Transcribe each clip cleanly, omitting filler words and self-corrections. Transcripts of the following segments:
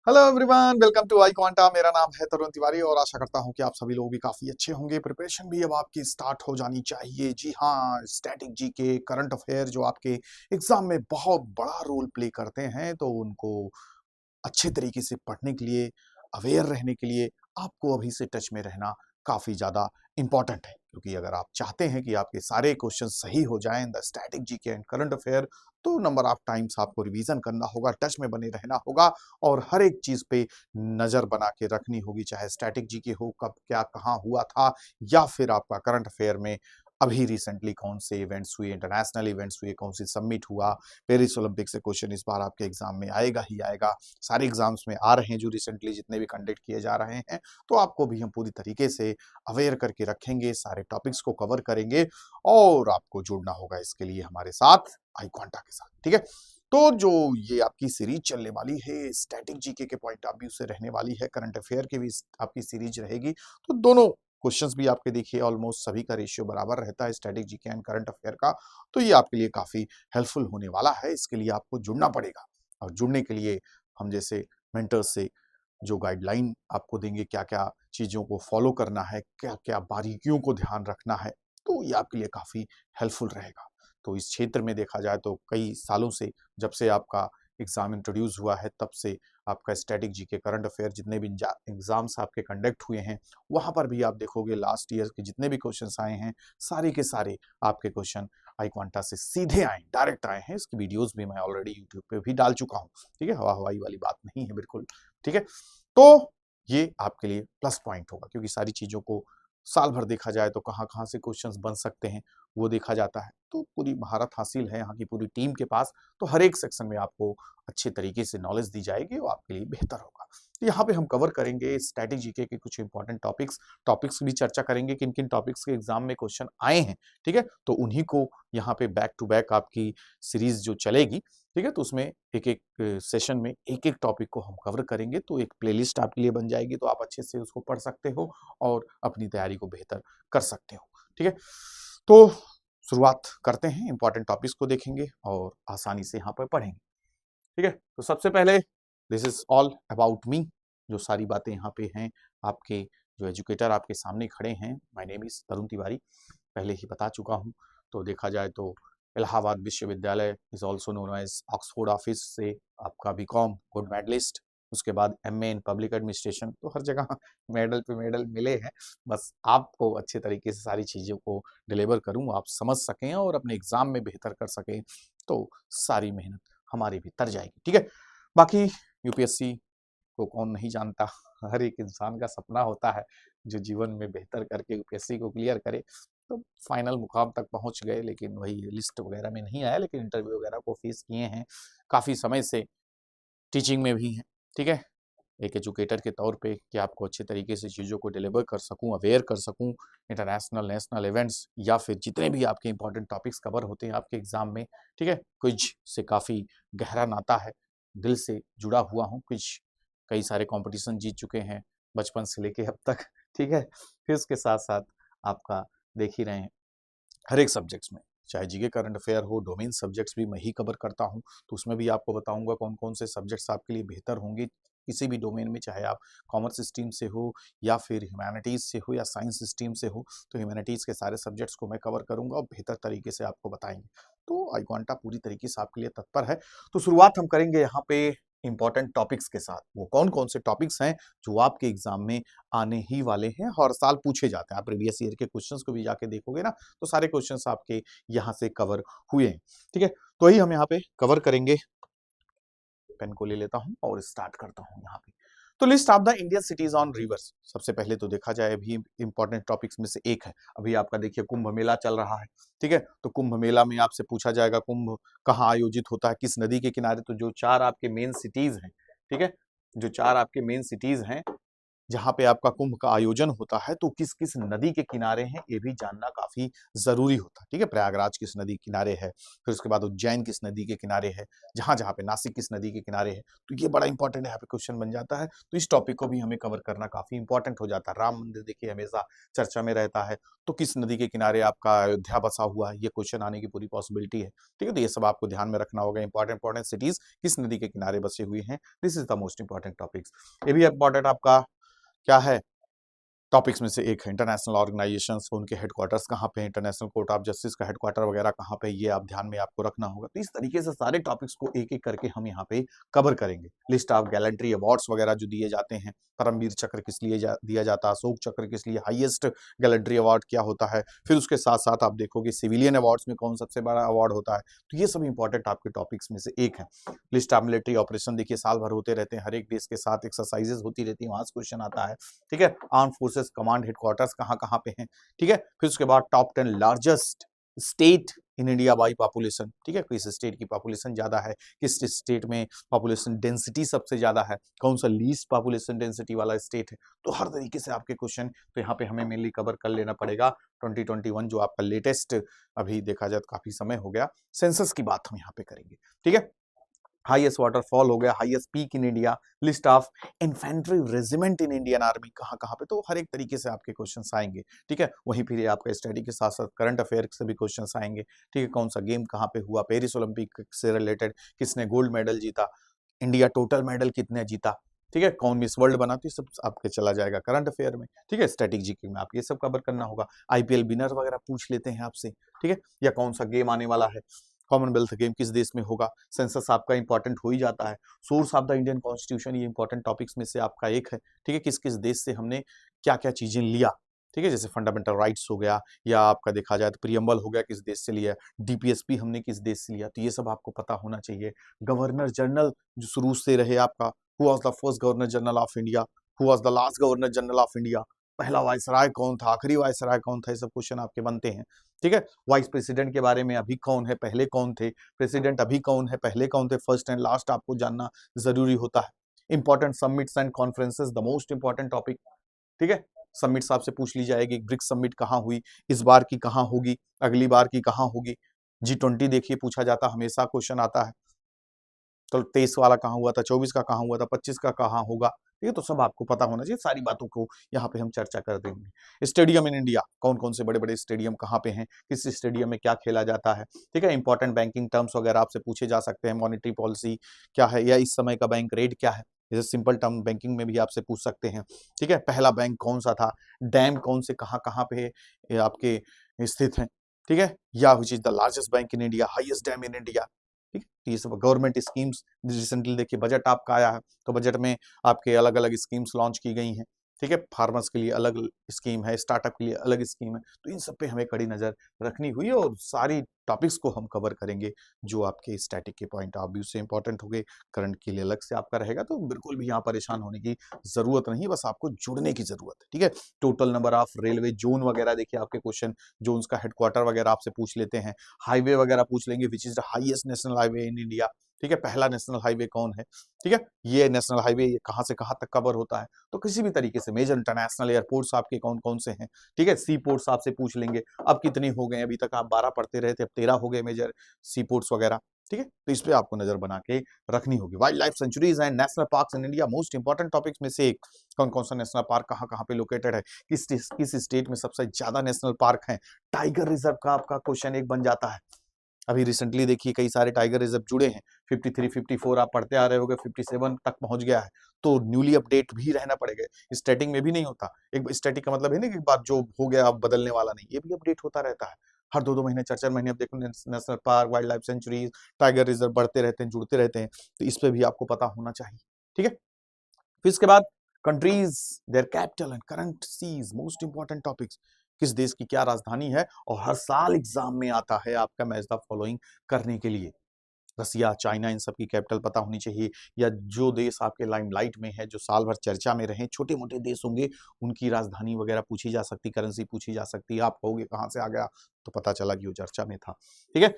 Hello everyone, welcome to iQuanta. मेरा नाम है तरुण तिवारी और आशा करता हूं कि आप सभी लोग भी काफी अच्छे होंगे। प्रिपरेशन भी अब आपकी स्टार्ट हो जानी चाहिए। जी हाँ, स्टैटिक जी के करंट अफेयर जो आपके एग्जाम में बहुत बड़ा रोल प्ले करते हैं, तो उनको अच्छे तरीके से पढ़ने के लिए, अवेयर रहने के लिए आपको अभी से टच में रहना काफी ज्यादा इंपॉर्टेंट है। क्योंकि अगर आप चाहते हैं कि आपके सारे क्वेश्चन सही हो जाएं the static GK and current affair, तो नंबर ऑफ टाइम्स आपको रिवीजन करना होगा, टच में बने रहना होगा और हर एक चीज पे नजर बना के रखनी होगी। चाहे स्टैटिक जीके हो, कब क्या कहाँ हुआ था, या फिर आपका करंट अफेयर में अभी रिसेंटली कौन से इवेंट्स हुए, इंटरनेशनल इवेंट्स हुए, कौन सी सबमिट हुआ। पेरिस ओलंपिक से क्वेश्चन इस बार आपके एग्जाम में आएगा ही आएगा। सारे एग्जाम्स में आ रहे हैं जो रिसेंटली जितने भी कंडक्ट किए जा रहे हैं, तो आपको भी हम पूरी तरीके से अवेयर करके रखेंगे, सारे टॉपिक्स को कवर करेंगे और आपको जुड़ना होगा इसके लिए हमारे साथ, आई क्वांटा के साथ। ठीक है, तो जो ये आपकी सीरीज चलने वाली है स्टैटिक जीके के पॉइंट ऑफ व्यू से रहने वाली है, करंट अफेयर की भी आपकी सीरीज रहेगी। तो दोनों क्वेश्चंस भी आपके देखिए ऑलमोस्ट सभी का रेशियो बराबर रहता है static GK and current affair का। तो ये आपके लिए काफी हेल्पफुल होने वाला है। इसके लिए आपको जुड़ना पड़ेगा और जुड़ने के लिए हम जैसे मेंटर्स से जो गाइडलाइन आपको देंगे, क्या क्या चीजों को फॉलो करना है, क्या क्या बारीकियों को ध्यान रखना है, तो ये आपके लिए काफी हेल्पफुल रहेगा। तो इस क्षेत्र में देखा जाए तो कई सालों से, जब से आपका एग्जाम इंट्रोड्यूस हुआ है, तब से आपका स्टैटिक जीके करंट अफेयर जितने भी एग्जाम्स आपके कंडक्ट हुए हैं, वहां पर भी आप देखोगे लास्ट ईयर के जितने भी क्वेश्चंस आए हैं, सारे के सारे आपके क्वेश्चन आई क्वांटा से सीधे आए, डायरेक्ट आए हैं। इसकी वीडियोस भी मैं ऑलरेडी यूट्यूब पे भी डाल चुका हूँ। ठीक है, हवा हवाई वाली बात नहीं है बिल्कुल। ठीक है, तो ये आपके लिए प्लस पॉइंट होगा क्योंकि सारी चीजों को साल भर देखा जाए तो कहाँ कहाँ से क्वेश्चंस बन सकते हैं वो देखा जाता है। तो पूरी महारत हासिल है यहाँ की पूरी टीम के पास, तो हर एक सेक्शन में आपको अच्छे तरीके से नॉलेज दी जाएगी, वो आपके लिए बेहतर होगा। तो यहाँ पे हम कवर करेंगे स्टैटिक जीके के कुछ इंपॉर्टेंट टॉपिक्स की चर्चा करेंगे, किन किन टॉपिक्स के एग्जाम में क्वेश्चन आए हैं। ठीक है, तो उन्हीं को यहाँ पे बैक टू बैक आपकी सीरीज जो चलेगी, ठीक है, तो उसमें एक एक सेशन में एक एक टॉपिक को हम कवर करेंगे। तो एक प्लेलिस्ट आपके लिए बन जाएगी, तो आप अच्छे से उसको पढ़ सकते हो और अपनी तैयारी को बेहतर कर सकते हो। ठीक है, तो शुरुआत करते हैं, इंपॉर्टेंट टॉपिक्स को देखेंगे और आसानी से यहाँ पर पढ़ेंगे। ठीक है, तो सबसे पहले this is all about me. जो सारी बातें यहाँ पे हैं, आपके जो एजुकेटर आपके सामने खड़े हैं, माय नेम इज तरुण तिवारी, पहले ही बता चुका हूँ। तो देखा जाए तो इलाहाबाद विश्वविद्यालय is also known as Oxford office से आपका बीकॉम गोल्ड मेडलिस्ट, उसके बाद एमए इन पब्लिक एडमिनिस्ट्रेशन। तो हर जगह मेडल पे मेडल मिले हैं। बस आपको अच्छे तरीके से सारी चीज़ों को डिलीवर करूँ, आप समझ सकें और अपने एग्जाम में बेहतर कर सकें, तो सारी मेहनत हमारी भी तर जाएगी। ठीक है, बाकी यूपीएससी को कौन नहीं जानता, हर एक इंसान का सपना होता है जो जीवन में बेहतर करके यूपीएससी को क्लियर करे। तो फाइनल मुकाम तक पहुंच गए, लेकिन वही लिस्ट वगैरह में नहीं आया, लेकिन इंटरव्यू वगैरह को फेस किए हैं, काफ़ी समय से टीचिंग में भी हैं। ठीक है, एक एजुकेटर के तौर पे कि आपको अच्छे तरीके से चीज़ों को डिलीवर कर सकूं, अवेयर कर सकूं, इंटरनेशनल नेशनल इवेंट्स या फिर जितने भी आपके इंपॉर्टेंट टॉपिक्स कवर होते हैं आपके एग्जाम में। ठीक है, क्विज से काफ़ी गहरा नाता है, दिल से जुड़ा हुआ हूँ। क्विज कई सारे कंपटीशन जीत चुके हैं बचपन से लेके अब तक। ठीक है, फिर उसके साथ साथ आपका देख ही रहे हैं हर एक सब्जेक्ट्स में, चाहे जीके करंट अफेयर हो, डोमेन सब्जेक्ट्स भी मैं ही कवर करता हूँ। तो उसमें भी आपको बताऊंगा कौन कौन से सब्जेक्ट्स आपके लिए बेहतर होंगे किसी भी डोमेन में, चाहे आप कॉमर्स स्ट्रीम से हो या फिर ह्यूमैनिटीज़ से हो या साइंस स्ट्रीम से हो। तो ह्यूमैनिटीज़ के सारे सब्जेक्ट्स को मैं कवर करूंगा और बेहतर तरीके से आपको बताएंगे। तो आईक्वांटा पूरी तरीके से आपके लिए तत्पर है। तो शुरुआत हम करेंगे यहाँ पे इंपॉर्टेंट टॉपिक्स के साथ। वो कौन कौन से टॉपिक्स हैं जो आपके एग्जाम में आने ही वाले हैं, हर साल पूछे जाते हैं। आप प्रीवियस ईयर के क्वेश्चंस को भी जाके देखोगे ना, तो सारे क्वेश्चंस आपके यहाँ से कवर हुए हैं। ठीक है, तो ही हम यहाँ पे कवर करेंगे। पेन को ले लेता हूँ और स्टार्ट करता हूँ यहाँ पे। तो list of the Indian CTs on reverse, सबसे पहले तो देखा जाए अभी इंपॉर्टेंट टॉपिक्स में से एक है, अभी आपका देखिए कुंभ मेला चल रहा है। ठीक है, तो कुंभ मेला में आपसे पूछा जाएगा कुंभ कहाँ आयोजित होता है, किस नदी के किनारे। तो जो चार आपके मेन सिटीज हैं, ठीक है, जो चार आपके मेन सिटीज हैं जहाँ पे आपका कुंभ का आयोजन होता है तो किस किस नदी के किनारे हैं ये भी जानना काफी जरूरी होता है। ठीक है, प्रयागराज किस नदी के किनारे है, फिर उसके बाद उज्जैन किस नदी के किनारे है, जहां जहां पे नासिक किस नदी के किनारे है, तो ये बड़ा इंपॉर्टेंट यहाँ पे क्वेश्चन बन जाता है। तो इस टॉपिक को भी हमें कवर करना काफी इंपॉर्टेंट हो जाता है। राम मंदिर देखिए हमेशा चर्चा में रहता है, तो किस नदी के किनारे आपका अयोध्या बसा हुआ है, ये क्वेश्चन आने की पूरी पॉसिबिलिटी है। ठीक है, तो ये सब आपको ध्यान में रखना होगा। इंपॉर्टेंट इंपॉर्टेंट सिटीज किस नदी के किनारे बसे हुए हैं, this is the most important topics. ये भी इंपॉर्टेंट आपका क्या है, टॉपिक्स में से एक है। इंटरनेशनल ऑर्गेनाइजेशंस उनके हेडक्वार्टर्स कहाँ पे, इंटरनेशनल कोर्ट ऑफ जस्टिस का हेडक्वार्टर वगैरह कहाँ पे, ये आप ध्यान में आपको रखना होगा। तो इस तरीके से सारे टॉपिक्स को एक एक करके हम यहाँ पे कवर करेंगे। लिस्ट ऑफ गैलेंट्री अवार्ड्स वगैरह जो दिए जाते हैं, परमवीर चक्र किस लिए दिया जाता है, अशोक चक्र किस लिए, हाईएस्ट गैलेंट्री अवार्ड क्या होता है, फिर उसके साथ साथ आप देखोगे सिविलियन अवार्ड्स में कौन सबसे बड़ा अवार्ड होता है। तो ये सब इंपॉर्टेंट आपके टॉपिक्स में से एक है। लिस्ट ऑफ मिलिट्री ऑपरेशन देखिए साल भर होते रहते हैं, हर एक देश के साथ एक्सरसाइजेस होती रहती है, वहां से क्वेश्चन आता है। ठीक है, आर्म फोर्सेस कमांड हेडक्वार्टर्स कहाँ कहाँ पे हैं। ठीक है, फिर उसके बाद top 10 largest state in India by population. ठीक है, किस स्टेट की पॉपुलेशन ज्यादा है, किस स्टेट में पॉपुलेशन डेंसिटी सबसे ज्यादा है, कौन सा लीस्ट पॉपुलेशन डेंसिटी वाला स्टेट है। तो हर तरीके से आपके क्वेश्चन तो यहाँ पे हमें मेनली कवर कर लेना पड़ेगा। 2021 जो आपका लेटेस्ट अभी देखा जाए तो काफी समय हो गया, सेंसस की बात हम यहाँ पे करेंगे। ठीक है, हाईएस्ट वाटरफॉल हो गया, highest peak in India, list of infantry regiment in Indian army कहाँ कहाँ पे, तो हर एक तरीके से आपके क्वेश्चंस आएंगे। ठीक है, वहीं फिर आपका स्टडी के साथ साथ करंट अफेयर से भी क्वेश्चंस आएंगे। ठीक है, कौन सा गेम कहाँ पे हुआ, पेरिस ओलंपिक से रिलेटेड किसने गोल्ड मेडल जीता, इंडिया टोटल मेडल कितने जीता। ठीक है, कौन मिस वर्ल्ड बना, तो ये सब आपके चला जाएगा करंट अफेयर में। ठीक है, स्टैटिक जीके में आप ये सब कवर करना होगा। आईपीएल विनर वगैरह पूछ लेते हैं आपसे। ठीक है, या कौन सा गेम आने वाला है, कॉमनवेल्थ गेम किस देश में होगा, सेंसस आपका इंपॉर्टेंट हो ही जाता है। Source of the Indian constitution ये इंपॉर्टेंट टॉपिक्स में से आपका एक है। ठीक है, किस किस देश से हमने क्या क्या चीजें लिया। ठीक है, जैसे फंडामेंटल राइट्स हो गया, या आपका देखा जाए तो प्रियम्बल हो गया किस देश से लिया, डीपीएसपी हमने किस देश से लिया, तो ये सब आपको पता होना चाहिए। गवर्नर जनरल जो शुरू से रहे आपका, who was the first governor general of India, who was the last governor general of India, पहला वायसराय कौन था, आखिरी वायसराय कौन था, ये सब क्वेश्चन आपके बनते हैं। ठीक है, वाइस प्रेसिडेंट के बारे में अभी कौन है, पहले कौन थे, प्रेसिडेंट अभी कौन है, पहले कौन थे, फर्स्ट एंड लास्ट आपको जानना जरूरी होता है। Important summits and conferences the most important topic. ठीक है, समिट्स आपसे पूछ ली जाएगी, ब्रिक्स समिट कहाँ हुई, इस बार की कहाँ होगी, अगली बार की कहाँ होगी। G20 देखिए पूछा जाता, हमेशा क्वेश्चन आता है। तो 23 वाला कहाँ हुआ था, 24 का कहाँ हुआ था, 25 का कहाँ होगा, ये तो सब आपको पता होना चाहिए। सारी बातों को यहाँ पे हम चर्चा कर देंगे। स्टेडियम इन इंडिया, कौन कौन से बड़े बड़े स्टेडियम कहाँ पे हैं, किस स्टेडियम में क्या खेला जाता है। ठीक है, इंपॉर्टेंट बैंकिंग टर्म्स वगैरह आपसे पूछे जा सकते हैं, मॉनेटरी पॉलिसी क्या है, या इस समय का बैंक रेट क्या है, जैसे सिंपल टर्म बैंकिंग में भी आपसे पूछ सकते हैं। ठीक है, पहला बैंक कौन सा था, डैम कौन से कहाँ कहाँ पे आपके स्थित हैं। ठीक है, या विच is the largest bank in India, highest dam in India. ठीक है, तो ये सब गवर्नमेंट स्कीम्स, रिसेंटली देखिए बजट आपका आया है, तो बजट में आपके अलग अलग स्कीम्स लॉन्च की गई हैं। ठीक है, फार्मर्स के लिए अलग स्कीम है, स्टार्टअप के लिए अलग स्कीम है, तो इन सब पे हमें कड़ी नजर रखनी हुई है, और सारी टॉपिक्स को हम कवर करेंगे जो आपके स्टैटिक के पॉइंट ऑफ व्यू से इंपॉर्टेंट हो गए। करंट के लिए अलग से आपका रहेगा, तो बिल्कुल भी यहाँ परेशान होने की जरूरत नहीं, बस आपको जुड़ने की जरूरत है। ठीक है, total number of railway zone वगैरह देखिए आपके क्वेश्चन, जोन्स का हेडक्वार्टर वगैरह आपसे पूछ लेते हैं। हाईवे वगैरह पूछ लेंगे, विच is the highest national highway in India. ठीक है, पहला नेशनल हाईवे कौन है। ठीक है, ये नेशनल हाईवे ये कहाँ से कहाँ तक कवर होता है, तो किसी भी तरीके से मेजर इंटरनेशनल एयरपोर्ट्स आपके कौन कौन से हैं। ठीक है, सी पोर्ट्स आपसे पूछ लेंगे, अब कितने हो गए, अभी तक आप 12 पढ़ते रहे थे, अब 13 हो गए मेजर सी पोर्ट्स वगैरह। ठीक है, तो इस पे आपको नजर बना के रखनी होगी। Wild life sanctuaries and national parks in India, most important topics में से एक। कौन कौन सा नेशनल पार्क कहाँ कहाँ पे लोकेटेड है, किस स्टेट में सबसे ज्यादा नेशनल पार्क है। टाइगर रिजर्व का आपका क्वेश्चन एक बन जाता है। अभी रिसेंटली देखिए कई सारे टाइगर रिजर्व जुड़े हैं, 53 54 आप पढ़ते आ रहे होगे, 57 तक पहुंच गया है, तो न्यूली अपडेट भी रहना पड़ेगा। स्टैटिक में भी नहीं होता, एक स्टैटिक का मतलब है ना कि एक बार जो हो गया अब बदलने वाला नहीं, ये भी अपडेट होता रहता है। हर 2-2 महीने 4-4 महीने अब देखो national park, wild life sanctuaries, tiger reserve बढ़ते रहते हैं, जुड़ते रहते हैं, तो इस पे भी आपको पता होना चाहिए। ठीक है, फिर इसके बाद countries, their capital and currencies, most important topics. किस देश की क्या राजधानी है, और हर साल एग्जाम में आता है आपका मैच द फॉलोइंग करने के लिए। रसिया, चाइना, इन सब की कैपिटल पता होनी चाहिए, या जो देश आपके लाइमलाइट में है, जो साल भर चर्चा में रहे, छोटे मोटे देश होंगे, उनकी राजधानी वगैरह पूछी जा सकती, करेंसी पूछी जा सकती है। आप कहोगे कहां से आ गया, तो पता चला कि वो चर्चा में था। ठीक है,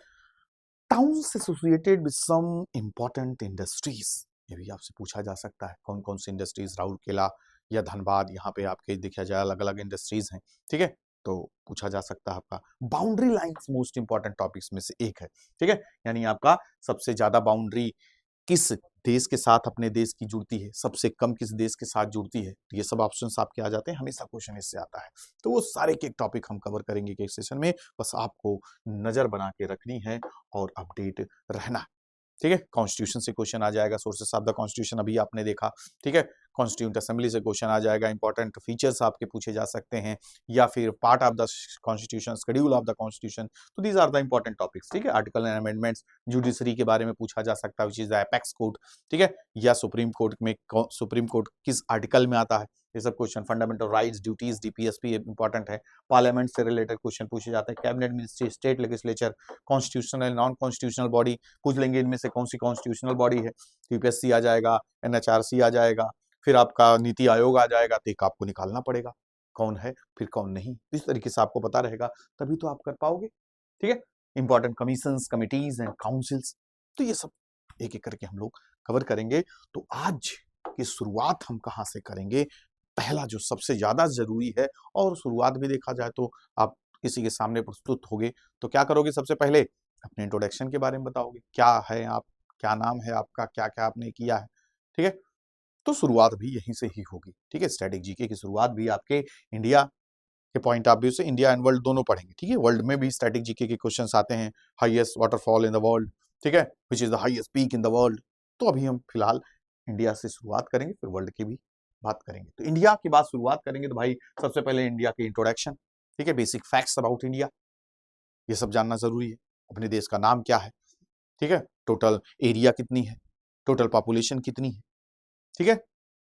towns associated with some important industries, ये भी आपसे पूछा जा सकता है, कौन कौन सी इंडस्ट्रीज, राउरकेला या धनबाद, यहाँ पे आपके देखा जाए अलग अलग इंडस्ट्रीज हैं, ठीक है। तो पूछा जा सकता है आपका boundary lines most important topics में से एक है, ठीक है। यानी आपका सबसे ज्यादा बाउंड्री किस देश के साथ अपने देश की जुड़ती है, सबसे कम किस देश के साथ जुड़ती है, ये सब ऑप्शंस आपके आ जाते हैं, हमेशा क्वेश्चन इससे आता है। तो वो सारे के टॉपिक हम कवर करेंगे एक सेशन में, बस आपको नजर बना के रखनी है और अपडेट रहना है, ठीक है। कॉन्स्टिट्यूशन से क्वेश्चन आ जाएगा, सोर्सेस ऑफ द कॉन्स्टिट्यूशन अभी आपने देखा, ठीक है। कॉन्स्टिट्यूंट असेंबली से क्वेश्चन आ जाएगा, इंपॉर्टेंट फीचर्स आपके पूछे जा सकते हैं, या फिर part of the constitution, schedule of the constitution. तो these are the important topics, ठीक है। आर्टिकल एंड अमेंडमेंट्स, जुडिशरी के बारे में पूछा जा सकता है, which is the apex court, ठीक है। या सुप्रीम कोर्ट में सुप्रीम कोर्ट किस आर्टिकल में आता है, ये सब question. Fundamental rights, duties, DPSP important है। पार्लियामेंट से रिलेटेड क्वेश्चन पूछे जाते हैं। Cabinet ministry, state legislature, constitutional, non constitutional body, पूछ लेंगे इनमें से कौन सी कॉन्स्टिट्यूशनल बॉडी है। यूपीएससी आ जाएगा, एनएचआरसी आ जाएगा, फिर आपका नीति आयोग आ जाएगा। तो एक आपको निकालना पड़ेगा कौन है फिर कौन नहीं, इस तरीके से आपको पता रहेगा, तभी तो आप कर पाओगे, ठीक है। Important commissions, committees and councils, तो ये सब एक एक करके हम लोग कवर करेंगे। तो आज की शुरुआत हम कहाँ से करेंगे, पहला जो सबसे ज्यादा जरूरी है, और शुरुआत भी देखा जाए तो आप किसी के सामने प्रस्तुत होगे तो क्या करोगे, सबसे पहले अपने इंट्रोडक्शन के बारे में बताओगे, क्या है आप, क्या नाम है आपका, क्या क्या आपने किया है, ठीक है। तो शुरुआत भी यहीं से ही होगी, ठीक है। स्टैटिक जीके की शुरुआत भी आपके इंडिया के पॉइंट ऑफ व्यू से, इंडिया एंड वर्ल्ड दोनों पढ़ेंगे, ठीक है। वर्ल्ड में भी स्टैटिक जीके के क्वेश्चंस आते हैं। Highest waterfall in the world, ठीक है, which is the highest peak in the world. तो अभी हम फिलहाल इंडिया से शुरुआत करेंगे, फिर वर्ल्ड की भी बात करेंगे। तो इंडिया की बात शुरुआत करेंगे तो भाई सबसे पहले इंडिया के इंट्रोडक्शन, ठीक है, बेसिक फैक्ट्स अबाउट इंडिया, ये सब जानना जरूरी है। अपने देश का नाम क्या है, ठीक है, टोटल एरिया कितनी है, टोटल पॉपुलेशन कितनी है, ठीक है,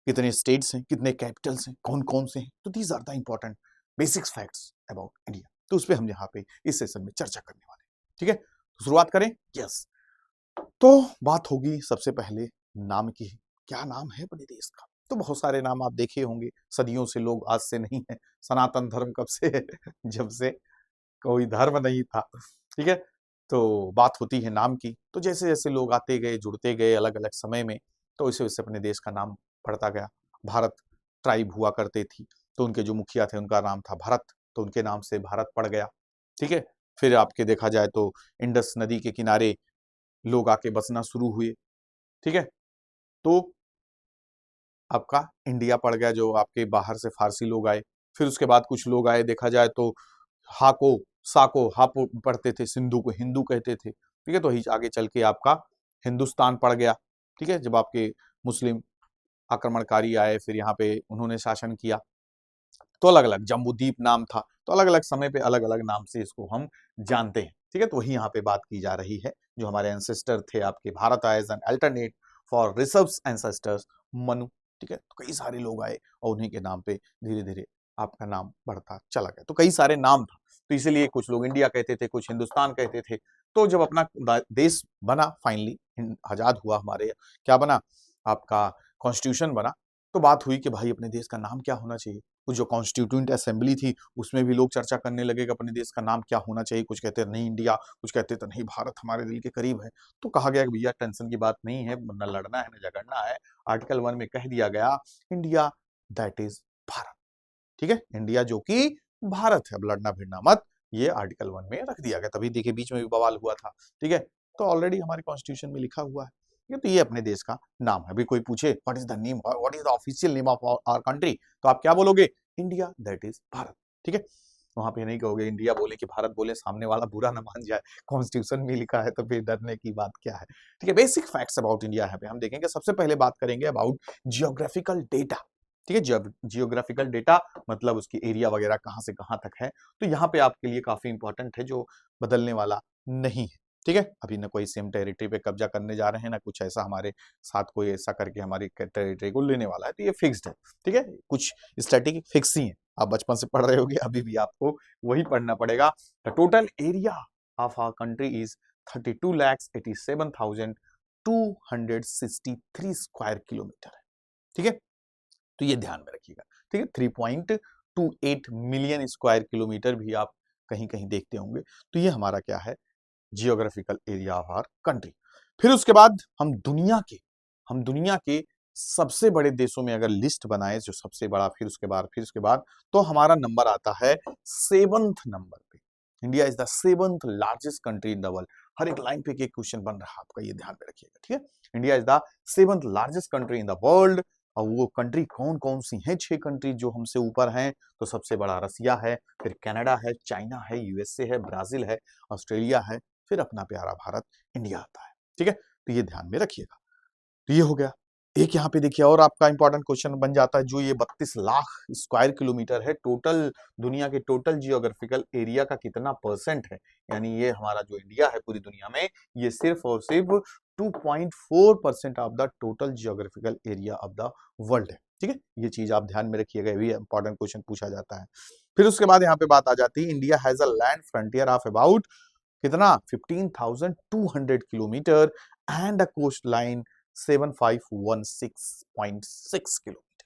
कितने स्टेट्स हैं, कितने कैपिटल्स हैं, कौन कौन से हैं। तो these are the important basic facts about India. तो उस पर हम यहाँ पे इस सेशन में चर्चा करने वाले हैं, ठीक है। तो शुरुआत करें, यस। तो बात होगी सबसे पहले नाम की, क्या नाम है अपने देश का। तो बहुत सारे नाम आप देखे होंगे, सदियों से लोग, आज से नहीं है, सनातन धर्म कब से है जब से कोई धर्म नहीं था, ठीक है। तो बात होती है नाम की, तो जैसे जैसे लोग आते गए, जुड़ते गए अलग अलग समय में, तो वैसे वैसे अपने देश का नाम बढ़ता गया। भारत ट्राइब हुआ करते थी, तो उनके जो मुखिया थे उनका नाम था भरत, तो उनके नाम से भारत पड़ गया, ठीक है। फिर आपके देखा जाए तो इंडस नदी के किनारे लोग आके बसना शुरू हुए, ठीक है। तो आपका इंडिया पड़ गया, जो आपके बाहर से फारसी लोग आए। फिर उसके बाद कुछ लोग आए, देखा जाए तो हाको, साको, हापो पढ़ते थे, सिंधु को हिंदू कहते थे, ठीक है। तो ही आगे चल के आपका हिंदुस्तान पड़ गया, ठीक है। जब आपके मुस्लिम आक्रमणकारी आए, फिर यहाँ पे उन्होंने शासन किया, तो अलग अलग जम्बूद्वीप नाम था। तो अलग अलग समय पे अलग अलग नाम से इसको हम जानते हैं, ठीक है। तो वही यहाँ पे बात की जा रही है, जो हमारे एंसेस्टर थे आपके, Bharat as an alternate for Rishabh's ancestors Manu, ठीक है। तो कई सारे लोग आए और उन्हीं के नाम पे धीरे धीरे आपका नाम बढ़ता चला गया। तो कई सारे नाम था, तो इसीलिए कुछ लोग इंडिया कहते थे, कुछ हिंदुस्तान कहते थे। तो जब अपना देश बना, फाइनली आजाद हुआ, हमारे क्या बना, आपका कॉन्स्टिट्यूशन बना, तो बात हुई कि भाई अपने देश का नाम क्या होना चाहिए। वो जो कॉन्स्टिट्यूएंट असेंबली थी, उसमें भी लोग चर्चा करने लगे कि अपने देश का नाम क्या होना चाहिए। कुछ कहते नहीं इंडिया, कुछ कहते तो नहीं भारत हमारे दिल के करीब है। तो कहा गया कि भैया टेंशन की बात नहीं है, न लड़ना है न झगड़ना है। आर्टिकल 1 में कह दिया गया, इंडिया दैट इज भारत, ठीक है, इंडिया जो कि भारत है, अब लड़ना भिड़ना मत, ये आर्टिकल 1 में रख दिया गया। तभी देखिए बीच में भी बवाल हुआ था, ठीक है। तो ऑलरेडी हमारे कॉन्स्टिट्यूशन में लिखा हुआ है, ठीक है। तो ये अपने देश का नाम है। अभी कोई पूछे what is the name, what is the official name of our country, तो आप क्या बोलोगे, इंडिया दैट इज भारत, ठीक है। वहां पे नहीं कहोगे इंडिया बोले कि भारत बोले, सामने वाला बुरा ना मान जाए, कॉन्स्टिट्यूशन में लिखा है तो फिर डरने की बात क्या है, ठीक है। बेसिक फैक्ट्स अबाउट इंडिया यहाँ पे हम देखेंगे। सबसे पहले बात करेंगे अबाउट जियोग्राफिकल डेटा, ठीक है। जियोग्राफिकल डेटा मतलब उसकी एरिया वगैरह कहाँ से कहाँ तक है। तो यहाँ पे आपके लिए काफी इंपॉर्टेंट है, जो बदलने वाला नहीं है, ठीक है। अभी न कोई सेम टेरिटरी पे कब्जा करने जा रहे हैं, ना कुछ ऐसा हमारे साथ कोई ऐसा करके हमारी टेरिटरी को लेने वाला है। तो ये फिक्स्ड है, ठीक है। कुछ स्टैटिक फिक्स ही है, आप बचपन से पढ़ रहे होगे, अभी भी आपको वही पढ़ना पड़ेगा। The total area of our country is 32,87,263 square kilometre है, ठीक है। तो ये ध्यान में रखिएगा, ठीक है। 3.28 मिलियन स्क्वायर किलोमीटर भी आप कहीं कहीं देखते होंगे। तो ये हमारा क्या है, geographical area of our country. फिर उसके बाद हम दुनिया के सबसे बड़े देशों में अगर लिस्ट बनाए जो सबसे बड़ा, फिर उसके बाद तो हमारा नंबर आता है 7th नंबर पे। India is the 7th largest country in the world. हर एक लाइन पे एक क्वेश्चन बन रहा है आपका, ये ध्यान में रखिएगा, ठीक है। India is the 7th largest country in the world. और वो कंट्री कौन कौन सी हैं? 6 कंट्री जो हमसे ऊपर हैं। तो सबसे बड़ा रसिया है, फिर कनाडा है, चाइना है, यूएसए है, ब्राजील है, ऑस्ट्रेलिया है, फिर अपना प्यारा भारत इंडिया आता है, ठीक है। तो ये ध्यान में रखिएगा। तो ये हो गया। एक यहाँ पे देखिए और आपका इंपॉर्टेंट क्वेश्चन बन जाता है, जो ये 32 लाख स्क्वायर किलोमीटर है, टोटल दुनिया के टोटल जियोग्राफिकल एरिया का कितना परसेंट है? यानी ये हमारा जो इंडिया है पूरी दुनिया में, ये सिर्फ और सिर्फ 2.4% of the total geographical area of the world है, ठीक है। ये चीज आप ध्यान में रखिएगा, ये भी इंपॉर्टेंट क्वेश्चन पूछा जाता है। फिर उसके बाद यहाँ पे बात आ जाती है, India has a land frontier of about कितना 15,200 kilometre and a coast line 7516.6 kilometre.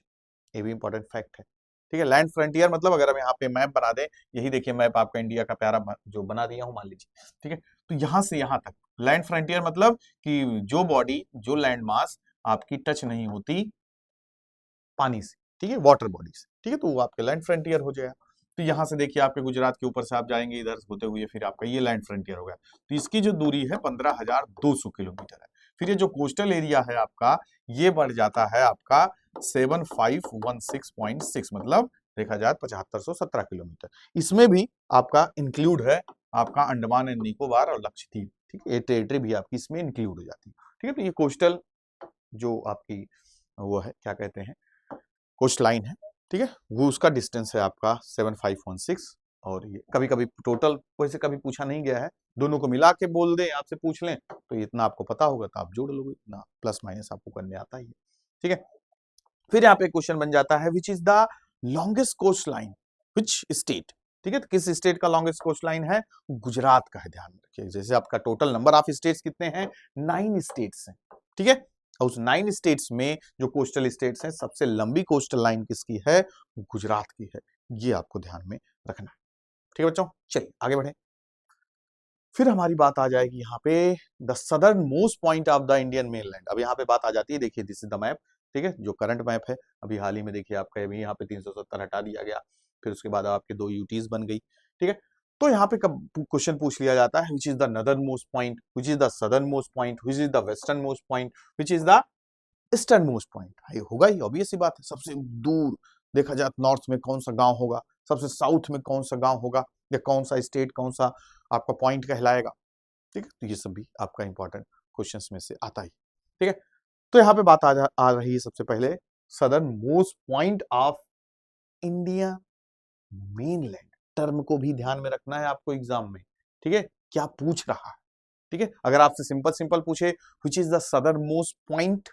ये भी इंपॉर्टेंट फैक्ट है, ठीक है। लैंड फ्रंटियर मतलब अगर हम यहाँ पे मैप बना दें, यही देखिए मैप आपका इंडिया का प्यारा जो बना दिया हूं मान लीजिए, ठीक है। तो यहां से यहां तक लैंड फ्रंटियर मतलब कि जो बॉडी, जो लैंड मास आपकी टच नहीं होती पानी से, ठीक है, वाटर बॉडी से, ठीक है, तो वो आपके लैंड फ्रंटियर हो जाएगा। तो यहां से देखिए आपके गुजरात के ऊपर से आप जाएंगे इधर होते हुए, फिर आपका ये लैंड फ्रंटियर हो गया। तो इसकी जो दूरी है 15,200 किलोमीटर है। फिर ये जो कोस्टल एरिया है आपका, ये बढ़ जाता है आपका 7516.6 मतलब देखा जाए 7517 किलोमीटर। इसमें भी आपका इंक्लूड है आपका अंडमान एंड निकोबार और लक्षद्वीप, ठीक है, ये टेरिटरी भी आपकी इसमें इंक्लूड हो जाती है, ठीक है। तो ये कोस्टल जो आपकी वो है क्या कहते हैं कोस्ट लाइन है, ठीक है, वो उसका डिस्टेंस है आपका 7516। और ये कभी कभी टोटल वैसे कभी पूछा नहीं गया है, दोनों को मिला के बोल दें आपसे पूछ लें तो इतना आपको पता होगा तो आप जोड़ लोगे, इतना प्लस माइनस आपको करने आता ही है, ठीक है। फिर यहाँ पे क्वेश्चन बन जाता है which is the longest coast line which state, ठीक है। तो किस स्टेट का लॉन्गेस्ट कोस्ट लाइन है? गुजरात का है, ध्यान में रखिए। जैसे आपका टोटल नंबर ऑफ स्टेट्स कितने हैं? 9 स्टेट्स हैं, ठीक है। और उस 9 स्टेट्स में जो कोस्टल स्टेट्स हैं, सबसे लंबी कोस्टल लाइन किसकी है? गुजरात की है। ये आपको ध्यान में रखना है, ठीक है बच्चों। चलिए आगे बढ़े। फिर हमारी बात आ जाएगी यहाँ पे the southern most point of the Indian mainland. अब यहाँ पे बात आ जाती है, देखिए दिस इज द मैप, ठीक है, जो करंट मैप है। अभी हाल ही में देखिए आपका अभी यहाँ पे 370 हटा दिया गया, फिर उसके बाद आपके 2 यूटीज बन गई, ठीक है। तो यहाँ पे कब क्वेश्चन पूछ लिया जाता है which is the northern most point, which is the southern most point, which is the western most point, which is the eastern most point. ये होगा ही, ऑब्वियस सी बात है। सबसे दूर देखा जाए नॉर्थ में कौन सा गांव होगा, सबसे साउथ में कौन सा गांव होगा, या कौन सा स्टेट, कौन सा आपका पॉइंट कहलाएगा, ठीक है। तो ये सब भी आपका इंपॉर्टेंट क्वेश्चंस में से आता ही, ठीक है। तो यहाँ पे बात आ रही है सबसे पहले southern most point of India mainland. Term को भी ध्यान में रखना है आपको एग्जाम में, ठीक है, क्या पूछ रहा है, ठीक है। अगर आपसे सिंपल सिंपल पूछे विच is the southern most point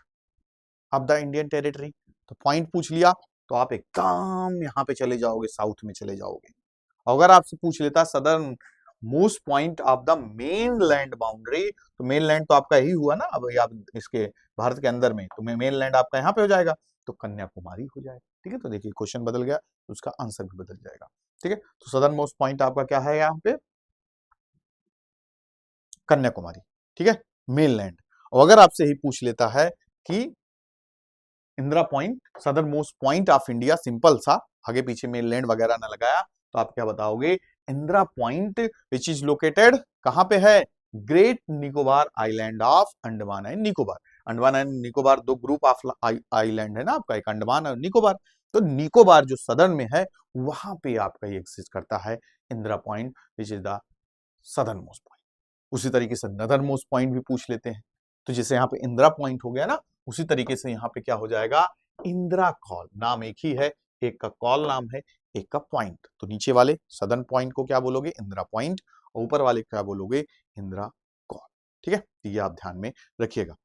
of the Indian territory, तो पॉइंट पूछ लिया तो आप एकदम यहाँ पे चले जाओगे, साउथ में चले जाओगे। अगर आपसे पूछ लेता southern most point of the main land boundary, तो मेन लैंड तो आपका यही हुआ ना, अब आप इसके भारत के अंदर में, तो मेन लैंड आपका यहाँ पे हो जाएगा, तो कन्याकुमारी हो जाएगा, ठीक है। तो देखिए क्वेश्चन बदल गया, तो उसका आंसर भी बदल जाएगा, ठीक है। तो सदर्न मोस्ट पॉइंट आपका क्या है यहाँ पे? कन्याकुमारी, ठीक है, मेन लैंड। और अगर आपसे ही पूछ लेता है कि Indira point, southern most point of India, simple सा, आगे पीछे मेन लैंड वगैरह ना लगाया, तो आप क्या बताओगे? Indira point which is located कहां पे है? Great Nicobar island of Andaman and Nicobar. Andaman and Nicobar 2 group of island है ना आपका, एक अंडमान और निकोबार। तो निकोबार जो सदर्न में है, वहां पे आपका ये एग्जिस्ट करता है Indira point which is the southern most point. उसी तरीके से नदर्न मोस्ट पॉइंट भी पूछ लेते हैं। तो जैसे यहाँ पे इंदिरा पॉइंट हो गया ना, उसी तरीके से यहाँ पे क्या हो जाएगा? इंदिरा कॉल। नाम एक ही है, एक का कॉल नाम है, एक का पॉइंट। तो नीचे वाले सदर्न पॉइंट को क्या बोलोगे? इंदिरा पॉइंट। और ऊपर वाले क्या बोलोगे? इंदिरा कॉल, ठीक है। तो ये आप ध्यान में रखिएगा।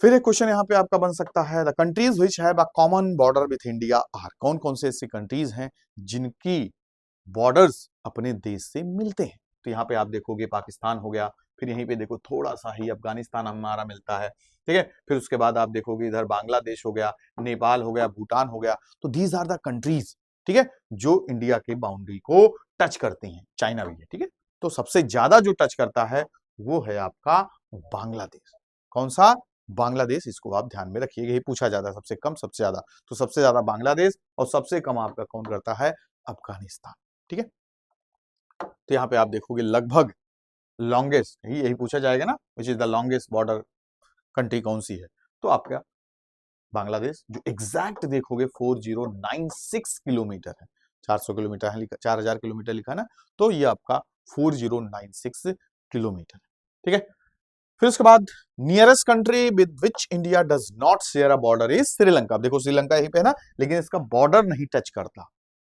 फिर एक क्वेश्चन यहाँ पे आपका बन सकता है the countries which have a common border with India are. कौन कौन से ऐसी कंट्रीज हैं जिनकी बॉर्डर्स अपने देश से मिलते हैं? तो यहाँ पे आप देखोगे पाकिस्तान हो गया, फिर यहीं पे देखो थोड़ा सा ही अफगानिस्तान हमारा मिलता है, ठीक है। फिर उसके बाद आप देखोगे इधर बांग्लादेश हो गया, नेपाल हो गया, भूटान हो गया। तो दीज आर द कंट्रीज, ठीक है, जो इंडिया के बाउंड्री को टच करती हैं। चाइना भी है, ठीक है। तो सबसे ज्यादा जो टच करता है वो है आपका बांग्लादेश। कौन सा? बांग्लादेश, इसको आप ध्यान में रखिएगा, यही पूछा जाता है सबसे कम सबसे ज्यादा, तो सबसे ज्यादा बांग्लादेश और सबसे कम आपका कौन करता है, अफगानिस्तान। ठीक है, तो यहाँ पे आप देखोगे लगभग लॉन्गेस्ट, यही पूछा जाएगा ना, विच is the longest border country कौन सी है, तो आपका बांग्लादेश, जो एग्जैक्ट देखोगे 4096 किलोमीटर है, 400 किलोमीटर है लिखा, 4000 किलोमीटर लिखा ना, तो ये आपका 4096 किलोमीटर है। ठीक है, फिर उसके बाद nearest country with which India does not share a border is Sri Lanka. देखो श्रीलंका यहीं पे है ना, लेकिन इसका बॉर्डर नहीं टच करता।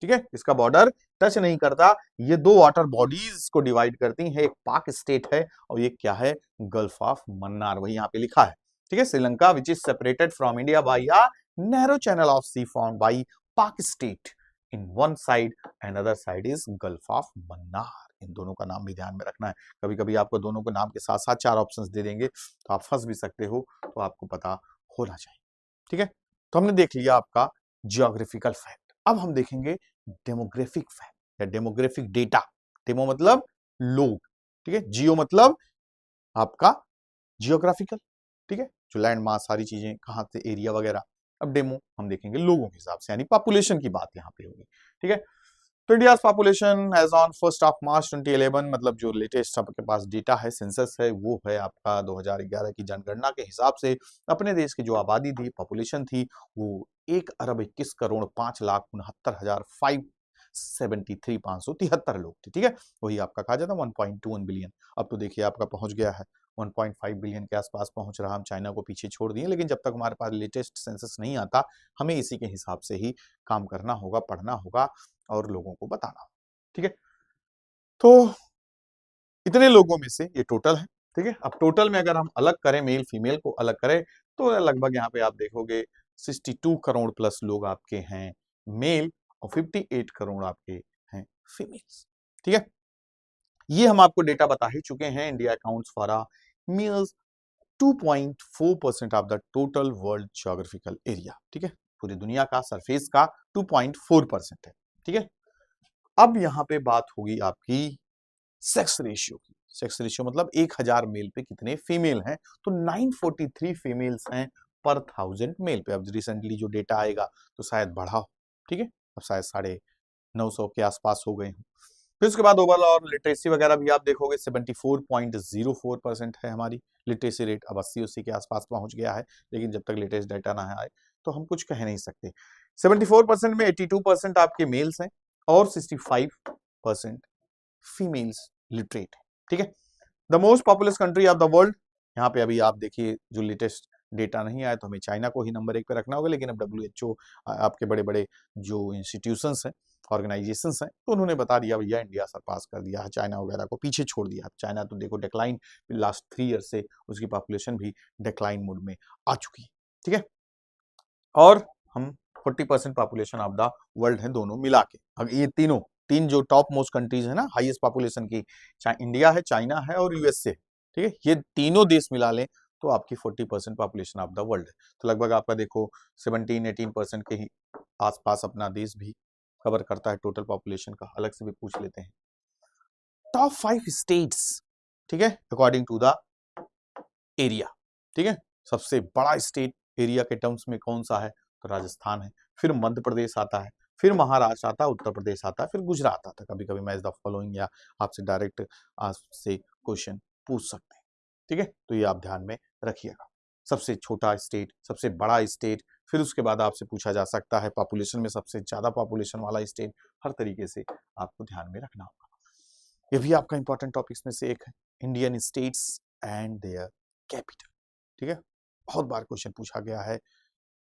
ठीक है, इसका बॉर्डर टच नहीं करता। ये दो वाटर बॉडीज को डिवाइड करती है, एक पाक स्टेट है और ये क्या है, गल्फ ऑफ मन्नार, वही यहाँ पे लिखा है। ठीक है, Sri Lanka which is separated from India by a narrow channel of sea found by Palk strait in one side and other side is gulf of Mannar. इन दोनों का नाम भी ध्यान में रखना है, कभी कभी आपको दोनों के नाम के साथ साथ 4 ऑप्शंस दे देंगे तो आप फंस भी सकते हो, तो आपको पता होना चाहिए। ठीक है, तो हमने देख लिया आपका जियोग्राफिकल फैक्ट। अब हम देखेंगे डेमोग्राफिक फैक्ट या डेमोग्राफिक डेटा। डेमो मतलब लोग, ठीक है, जियो मतलब आपका जियोग्राफिकल, ठीक है, जो लैंड मास सारी चीजें कहां से, एरिया वगैरह। अब डेमो हम देखेंगे लोगों के हिसाब से, यानी पॉपुलेशन की बात यहाँ पे होगी। ठीक है, तो इंडिया पॉपुलेशन एज ऑन 1 मार्च 2011, मतलब जो लेटेस्ट आपके पास डेटा है, सेंसस है, वो है आपका 2011 की जनगणना के हिसाब से अपने देश की जो आबादी थी, पॉपुलेशन थी, वो 1,21,68,573 लोग थे। ठीक है, वही आपका कहा जाता है 1.21 बिलियन। अब तो देखिए आपका पहुंच गया है 1.5 बिलियन के आसपास पहुंच रहा, हम चाइना को पीछे छोड़ दिए, लेकिन जब तक हमारे पास लेटेस्ट सेंसस नहीं आता, हमें इसी के हिसाब से ही काम करना होगा, पढ़ना होगा और लोगों को बताना होगा। ठीक है, तो इतने लोगों में से ये टोटल है। ठीक है, अब टोटल में अगर हम अलग करें, मेल फीमेल को अलग करें, तो लगभग यहाँ पे आप देखोगे 62 करोड़ प्लस लोग आपके हैं मेल और 58 करोड़ आपके हैं फीमेल्स। ठीक है, ये हम आपको डेटा बता ही चुके हैं। India accounts for a mere 2.4% of the total world geographical area. ठीक है, पूरी दुनिया का सरफेस का 2.4% है। ठीक है, अब यहां पे बात होगी आपकी सेक्स रेशियो की। सेक्स रेशियो मतलब 1000 मेल पे कितने फीमेल हैं, तो 943 फीमेल्स हैं पर 1000 मेल पे। अब रिसेंटली जो डेटा आएगा तो शायद बढ़ा हो। ठीक है, अब शायद 950 के आसपास हो गए हैं। फिर उसके बाद ओवरऑल और लिटरेसी वगैरह भी आप देखोगे 74.04% है हमारी लिटरेसी रेट। अब 80 के आसपास पहुंच गया है, लेकिन जब तक लेटेस्ट डाटा ना आए तो हम कुछ कह नहीं सकते। 74% में 82% आपके मेल्स हैं और 65% फीमेल्स लिटरेट है। ठीक है, the most populous country of the world, यहाँ पे अभी आप देखिए जो लेटेस्ट डेटा नहीं आया तो हमें चाइना को ही नंबर 1 पे रखना होगा, लेकिन अब WHO आपके बड़े बड़े जो इंस्टीट्यूशंस हैं, ऑर्गेनाइजेशंस हैं, तो उन्होंने बता दिया भैया इंडिया सरपास कर दिया है, चाइना वगैरह को पीछे छोड़ दिया। चाइना तो देखो डिक्लाइन लास्ट 3 ईयर से उसकी पॉपुलेशन भी डिक्लाइन मोड में आ चुकी है। ठीक है, और हम 40% पॉपुलेशन ऑफ द वर्ल्ड है दोनों मिला के। अब ये तीन जो टॉप मोस्ट कंट्रीज है ना हाईएस्ट पॉपुलेशन की, इंडिया है, चाइना है और यूएसए। ठीक है, ये तीनों देश मिला लें तो आपकी 40% पॉपुलेशन ऑफ द वर्ल्ड है। तो लगभग आपका देखो 17-18% के ही आसपास अपना देश भी कवर करता है टोटल पॉपुलेशन का। अलग से भी पूछ लेते हैं टॉप 5 स्टेट्स, ठीक है, अकॉर्डिंग टू द एरिया। ठीक है, सबसे बड़ा स्टेट एरिया के टर्म्स में कौन सा है, तो राजस्थान है। फिर मध्य प्रदेश आता है, फिर महाराष्ट्र आता है, उत्तर प्रदेश आता है, फिर गुजरात आता है। कभी कभी मैच द फॉलोइंग या आपसे डायरेक्ट आपसे क्वेश्चन पूछ सकते हैं। ठीक है, तो ये आप ध्यान में रखिएगा। सबसे छोटा स्टेट, सबसे बड़ा स्टेट, फिर उसके बाद आपसे पूछा जा सकता है पॉपुलेशन में सबसे ज्यादा पॉपुलेशन वाला स्टेट। हर तरीके से आपको ध्यान में रखना होगा। ये भी आपका इंपॉर्टेंट टॉपिक्स में से एक है, Indian states and their capital. ठीक है, बहुत बार क्वेश्चन पूछा गया है,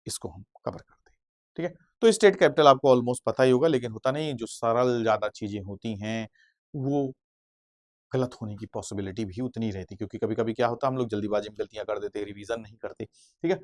इसको हम कवर करते हैं। ठीक है, तो स्टेट कैपिटल आपको ऑलमोस्ट पता ही होगा, लेकिन होता नहीं, जो सरल ज्यादा चीजें होती हैं वो गलत होने की पॉसिबिलिटी भी उतनी रहती, क्योंकि कभी कभी क्या होता है हम लोग जल्दीबाजी में गलतियां कर देते हैं, रिवीजन नहीं करते। ठीक है,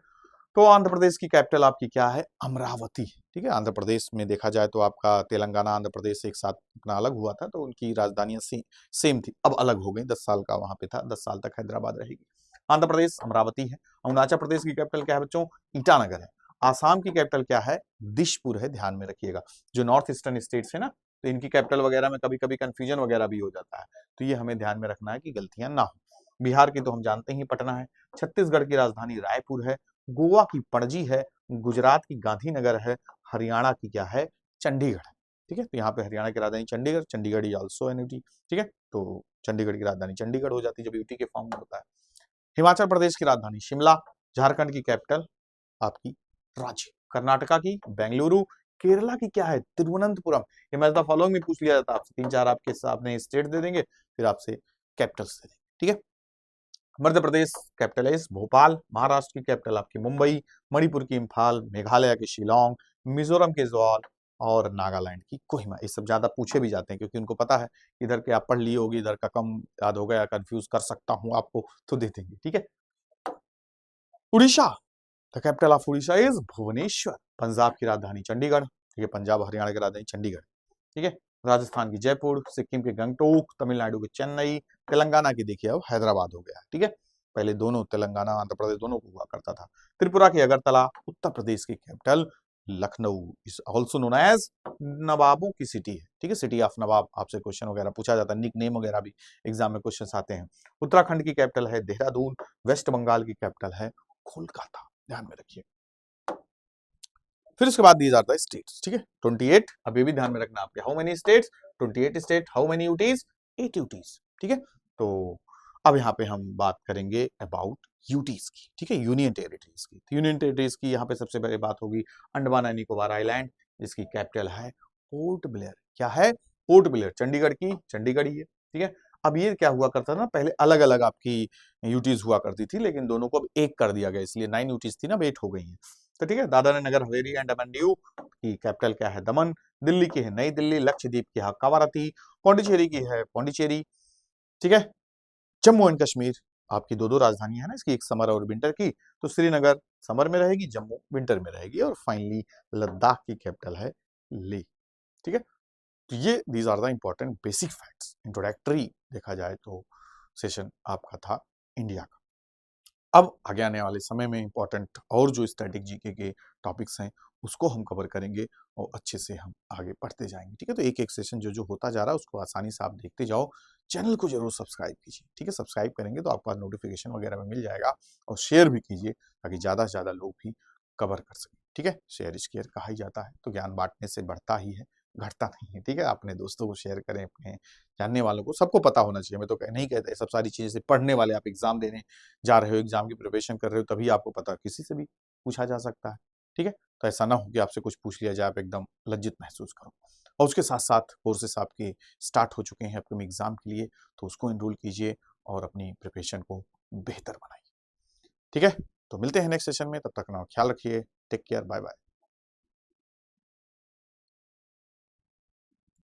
तो आंध्र प्रदेश की कैपिटल आपकी क्या है, अमरावती। ठीक है, आंध्र प्रदेश में देखा जाए तो आपका तेलंगाना आंध्र प्रदेश एक साथ अपना अलग हुआ था, तो उनकी राजधानियां सेम थी, अब अलग हो गई। 10 साल का वहां पे था, 10 साल तक हैदराबाद रहेगी। आंध्र प्रदेश अमरावती है। अरुणाचल प्रदेश की कैपिटल क्या है बच्चों, ईटानगर है। आसाम की कैपिटल क्या है, दिशपुर है, ध्यान में रखिएगा। जो नॉर्थ ईस्टर्न स्टेट्स है ना, तो इनकी कैपिटल वगैरह में कभी कभी कंफ्यूजन वगैरह भी हो जाता है, तो ये हमें ध्यान में रखना है कि गलतियां ना हो। बिहार की तो हम जानते ही पटना है। छत्तीसगढ़ की राजधानी रायपुर है, गोवा की पणजी है, गुजरात की गांधीनगर है, हरियाणा की क्या है, चंडीगढ़ है। ठीक है, तो यहाँ पे हरियाणा की राजधानी Chandigarh, Chandigarh is also an UT. ठीक है, तो चंडीगढ़ की राजधानी चंडीगढ़ हो जाती है जब यूटी के फॉर्म में होता है। हिमाचल प्रदेश की राजधानी शिमला, झारखंड की कैपिटल आपकी रांची, कर्नाटका की बेंगलुरु, केरला की क्या है, तिरुवनंतपुरम। ये मैच द फॉलोइंग में पूछ लिया जाता है आपसे, 3-4 आपके सामने स्टेट दे देंगे, फिर आपसे कैपिटल्स दे देंगे। ठीक है, मध्य प्रदेश कैपिटल है भोपाल, महाराष्ट्र की कैपिटल आपकी मुंबई, मणिपुर की इम्फाल, मेघालय की शिलोंग, मिजोरम के जोल और नागालैंड की कोहिमा। ये सब ज्यादा पूछे भी जाते हैं क्योंकि उनको पता है इधर के आप पढ़ लिए होगी, इधर का कम याद हो गया, कंफ्यूज कर सकता हूं आपको, तो दे देंगे। ठीक है, Orissa, the capital of Orissa is Bhubaneswar, Punjab की राजधानी चंडीगढ़। ठीक है, पंजाब हरियाणा की राजधानी चंडीगढ़। ठीक है, राजस्थान की जयपुर, सिक्किम के गंगटोक, तमिलनाडु के चेन्नई, तेलंगाना की देखिए अब हैदराबाद हो गया। ठीक है, पहले दोनों तेलंगाना आंध्र प्रदेश दोनों को हुआ करता था। त्रिपुरा की अगरतला, उत्तर प्रदेश की capital Lucknow is also known as नवाबों की सिटी है। ठीक है, सिटी ऑफ नवाब, आपसे क्वेश्चन वगैरह पूछा जाता है, निक नेम वगैरह भी एग्जाम में क्वेश्चन आते हैं। उत्तराखंड की कैपिटल है देहरादून, वेस्ट बंगाल की कैपिटल है कोलकाता, ध्यान में रखिए। फिर उसके बाद दीज आर द स्टेट्स। ठीक है, 28, अब ये भी ध्यान में रखना आपके, how many states, 28 state, how many UTs, 8 UTs. ठीक है, तो अब यहाँ पे हम बात करेंगे अबाउट यूटीज की। ठीक है, यूनियन टेरिटरीज की। यूनियन टेरिटरीज की यहाँ पे सबसे पहले बात होगी अंडमान एंड निकोबार आइलैंड, जिसकी कैपिटल है पोर्ट ब्लेयर। क्या है, पोर्ट ब्लेयर, चंडीगढ़ की चंडीगढ़ ही है। ठीक है, अब ये क्या हुआ करता था ना, पहले अलग अलग आपकी यूटीज हुआ करती थी, लेकिन दोनों को अब एक कर दिया गया, इसलिए 9 यूटीज थी ना, अब 8 हो गई है। तो ठीक है, दादरा नगर हवेली एंड दमन दीव की कैपिटल क्या है, दमन। दिल्ली की है नई दिल्ली, लक्षद्वीप की है कवारती, पौंडीचेरी की है पौंडीचेरी। ठीक है, जम्मू एंड कश्मीर, आपकी दो दो राजधानी है ना इसकी, एक समर और विंटर की, तो श्रीनगर समर में रहेगी, जम्मू विंटर में रहेगी, और फाइनली लद्दाख की कैपिटल है लेह। ठीक है, तो ये these are the important basic facts. Introductory देखा जाए तो सेशन आपका था इंडिया का। अब आगे आने वाले समय में इंपॉर्टेंट और जो स्टैटिक जीके के टॉपिक्स हैं उसको हम कवर करेंगे और अच्छे से हम आगे बढ़ते जाएंगे। ठीक है, तो एक एक सेशन जो जो होता जा रहा है उसको आसानी से आप देखते जाओ। चैनल को जरूर सब्सक्राइब कीजिए। ठीक है, सब्सक्राइब करेंगे तो आपको आज नोटिफिकेशन वगैरह में मिल जाएगा, और शेयर भी कीजिए ताकि ज़्यादा से ज़्यादा लोग भी कवर कर सकें। ठीक है, शेयर इज केयर कहा ही जाता है, तो ज्ञान बांटने से बढ़ता ही है, घटता नहीं है। ठीक है, अपने दोस्तों को शेयर करें, अपने जानने वालों को, सबको पता होना चाहिए। मैं तो नहीं कहता सब सारी चीजें सिर्फ पढ़ने वाले, आप एग्जाम देने जा रहे हो, एग्जाम की प्रिपरेशन कर रहे हो, तभी आपको पता, किसी से भी पूछा जा सकता है। ठीक है, तो ऐसा ना हो कि आपसे कुछ पूछ लिया जाए आप एकदम लज्जित महसूस करो। और उसके साथ साथ कोर्सेस आपके स्टार्ट हो चुके हैं अपकमिंग एग्जाम के लिए, तो उसको एनरोल कीजिए और अपनी प्रिपरेशन को बेहतर बनाइए। ठीक है, तो मिलते हैं नेक्स्ट सेशन में, तब तक अपना ख्याल रखिए, टेक केयर, बाय बाय।